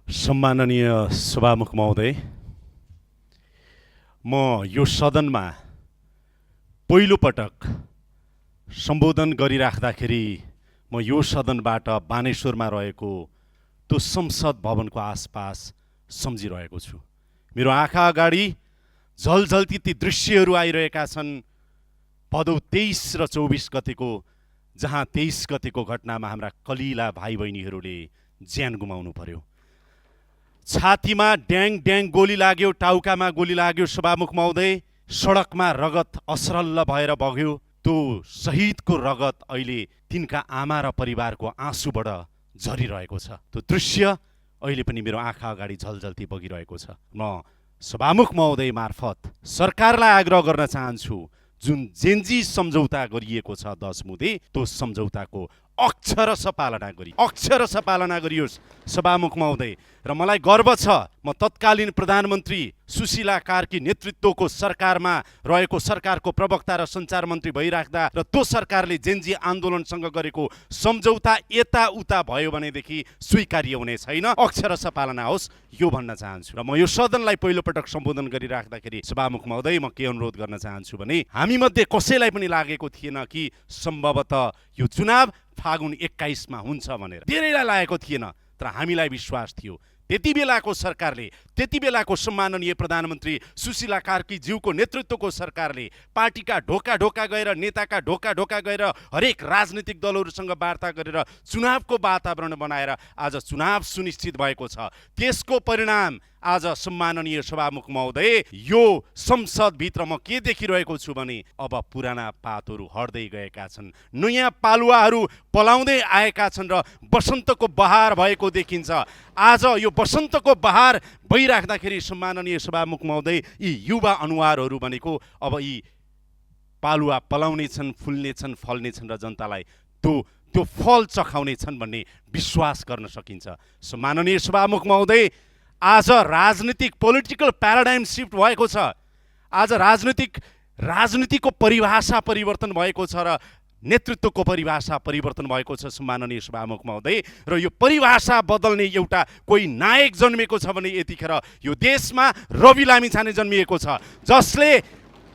सम्माननीय सभामुख महोदय, म यो सदनमा पहिलो पटक सम्बोधन गरिराख्दाखेरि म यो सदनबाट बानेश्वरमा रहेको त्यो संसद भवनको आसपास सम्झिरहेको छु। मेरो आँखा अगाडि झलझल्ती ती दृश्यहरू आइरहेका छन्। भदौ 23 र 24 गतेको, जहाँ 23 गतेको घटनामा हाम्रा कलिला भाइ बहिनीहरूले ज्यान गुमाउनु पर्यो। छातीमा ड्याङ ड्याङ गोली लाग्यो, टाउकामा गोली लाग्यो। सभामुख महोदय, सडकमा रगत असरल्ल भएर बग्यो। त्यो शहीदको रगत अहिले तिनका आमा र परिवारको आँसुबाट झरिरहेको छ। त्यो दृश्य अहिले पनि मेरो आँखा अगाडि झलझल्ती बगिरहेको छ। म सभामुख महोदय मार्फत सरकारलाई आग्रह गर्न चाहन्छु, जुन जेन्जी सम्झौता गरिएको छ 10 मुदे, त्यो सम्झौताको अक्षरशः पालना गरियोस् सभामुख महोदय। र मलाई गर्व छ, म तत्कालीन प्रधानमन्त्री सुशीला कार्की नेतृत्वको सरकारमा रहेको सरकारको प्रवक्ता र सञ्चार मन्त्री भइराख्दा र त्यो सरकारले जेन्जी आन्दोलनसँग गरेको सम्झौता यताउता भयो भनेदेखि स्वीकार्य हुने छैन, अक्षरशः पालना होस्, यो भन्न चाहन्छु। र म यो सदनलाई पहिलोपटक सम्बोधन गरिराख्दाखेरि सभामुख महोदय, म के अनुरोध गर्न चाहन्छु भने, हामी मध्ये कसैलाई पनि लागेको थिएन कि सम्भवतः यो चुनाव फागुन 21 मा हुन्छ भनेर। धेरैलाई लागेको थिएन, तर हामीलाई विश्वास थियो। त्यति बेलाको सरकारले, त्यति बेलाको सम्माननीय प्रधानमन्त्री सुशीला कार्की ज्यूको नेतृत्वको सरकारले पार्टीका ढोका गएर, नेताका ढोका गएर हरेक राजनीतिक दलहरूसँग वार्ता गरेर चुनावको वातावरण बनाएर आज चुनाव सुनिश्चित भएको छ। त्यसको परिणाम आज सम्माननीय सभामुख महोदय, यो संसदभित्र म के देखिरहेको छु भने, अब पुराना पातहरू हट्दै गएका छन्, नयाँ पालुवाहरू पलाउँदै आएका छन् र बसन्तको बहार भएको देखिन्छ। आज यो बसन्तको बहार भइराख्दाखेरि सम्माननीय सभामुख महोदय, यी युवा अनुहारहरू भनेको अब यी पालुवा पलाउने छन्, फुल्ने छन्, फल्ने छन् र जनतालाई त्यो फल चखाउने छन् भन्ने विश्वास गर्न सकिन्छ। सम्माननीय सभामुख महोदय, आज राजनीतिक पोलिटिकल प्याराडाइम सिफ्ट भएको छ। आज राजनीतिको परिभाषा परिवर्तन भएको छ र नेतृत्वको परिभाषा परिवर्तन भएको छ सम्माननीय सभामुख महोदय। र यो परिभाषा बदल्ने एउटा कोही नायक जन्मिएको छ भने यतिखेर यो देशमा रवि लामिछाने जन्मिएको छ, जसले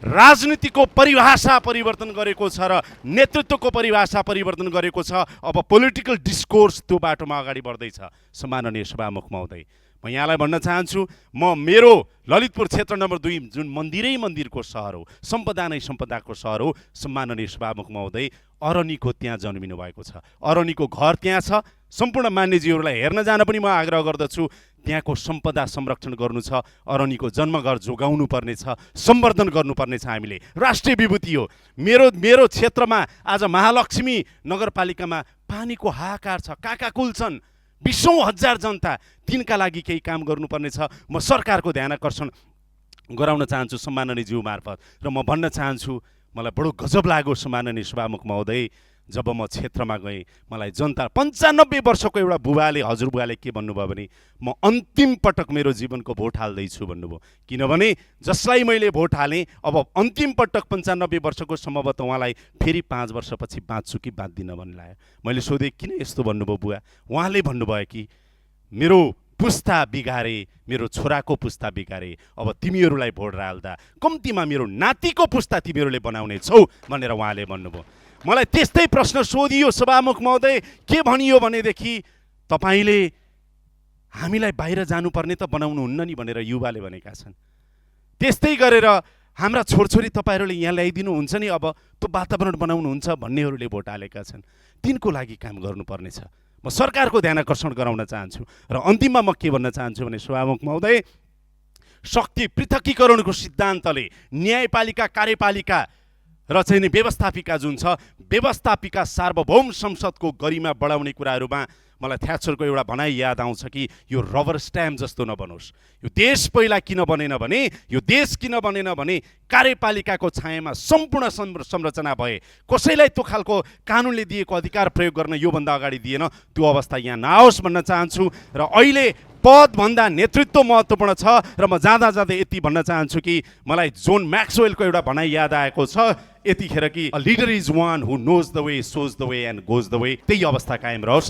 राजनीतिको परिभाषा परिवर्तन गरेको छ र नेतृत्वको परिभाषा परिवर्तन गरेको छ। अब पोलिटिकल डिस्कोर्स त्यो बाटोमा अगाडि बढ्दैछ। सम्माननीय सभामुख महोदय, म यहाँलाई भन्न चाहन्छु, म मेरो ललितपुर क्षेत्र नम्बर 2 जुन मन्दिरको सहर हो, सम्पदा नै सम्पदाको सहर हो, सम्माननीय सभामुख महोदय, अरनीको त्यहाँ जन्मिनु भएको छ। अरनीको घर त्यहाँ छ। सम्पूर्ण मान्यजीहरूलाई हेर्न जान पनि म आग्रह गर्दछु। त्यहाँको सम्पदा संरक्षण गर्नु छ, अरनीको जन्मघर जोगाउनु पर्ने छ, सम्वर्धन गर्नुपर्ने छ। हामीले राष्ट्रिय विभूति हो। मेरो क्षेत्रमा आज महालक्ष्मी नगरपालिकामा पानीको हाहाकार छ, काकाकुल छन्, बीसौं हजार जनता, तिनका लागि केही काम गर्नुपर्ने छ। म सरकारको ध्यान आकर्षण गराउन चाहन्छु सम्माननीय ज्यू मार्फत। र म भन्न चाहन्छु, मलाई बडो गजब लाग्यो सम्माननीय सभामुख महोदय, जब म क्षेत्रमा गएँ, मलाई जनता 95 वर्षको एउटा बुबाले, हजुरबुवाले के भन्नुभयो भने, म अन्तिम पटक मेरो जीवनको भोट हाल्दैछु भन्नुभयो। किनभने जसलाई मैले भोट हालेँ, अब अन्तिम पटक 95 वर्षको सम्भवतः उहाँलाई फेरि 5 वर्षपछि बाँच्छु कि बाँच्दिनँ भन्ने लाग्यो। मैले सोधेँ, किन यस्तो भन्नुभयो बुवा? उहाँले भन्नुभयो कि मेरो पुस्ता बिगारे, मेरो छोराको पुस्ता बिगारे, अब तिमीहरूलाई भोट हाल्दा कम्तीमा मेरो नातिको पुस्ता तिमीहरूले बनाउने छौ भनेर उहाँले भन्नुभयो। मलाई त्यस्तै प्रश्न सोधियो सभामुख महोदय, के भनियो भनेदेखि, तपाईँले हामीलाई बाहिर जानुपर्ने त बनाउनुहुन्न नि भनेर युवाले भनेका छन्। त्यस्तै गरेर हाम्रा छोरछोरी तपाईँहरूले यहाँ ल्याइदिनुहुन्छ नि, अब त्यो वातावरण बनाउनुहुन्छ भन्नेहरूले भोट हालेका छन्। तिनको लागि काम गर्नुपर्ने छ। म सरकारको ध्यान आकर्षण गराउन चाहन्छु। र अन्तिममा म के भन्न चाहन्छु भने, सभामुख महोदय, शक्ति पृथकीकरणको सिद्धान्तले न्यायपालिका, कार्यपालिका र चाहिँ व्यवस्थापिका जुन छ, व्यवस्थापिका सार्वभौम संसदको गरिमा बढाउने कुराहरूमा मलाई थ्याचरको एउटा भनाइ याद आउँछ कि यो रबर स्ट्याम्प जस्तो नबनोस्। यो देश पहिला किन बनेन भने कार्यपालिकाको छायामा सम्पूर्ण संरचना भए, कसैलाई त्यो खालको कानुनले दिएको अधिकार प्रयोग गर्न योभन्दा अगाडि दिएन, त्यो अवस्था यहाँ नआओस् भन्न चाहन्छु। र अहिले पदभन्दा नेतृत्व महत्त्वपूर्ण छ। र म जाँदा यति भन्न चाहन्छु कि मलाई जोन म्याक्सवेलको एउटा भनाइ याद आएको छ यतिखेर कि, a leader is one who knows the way, shows the way and goes the way. त्यही अवस्था कायम रहोस्।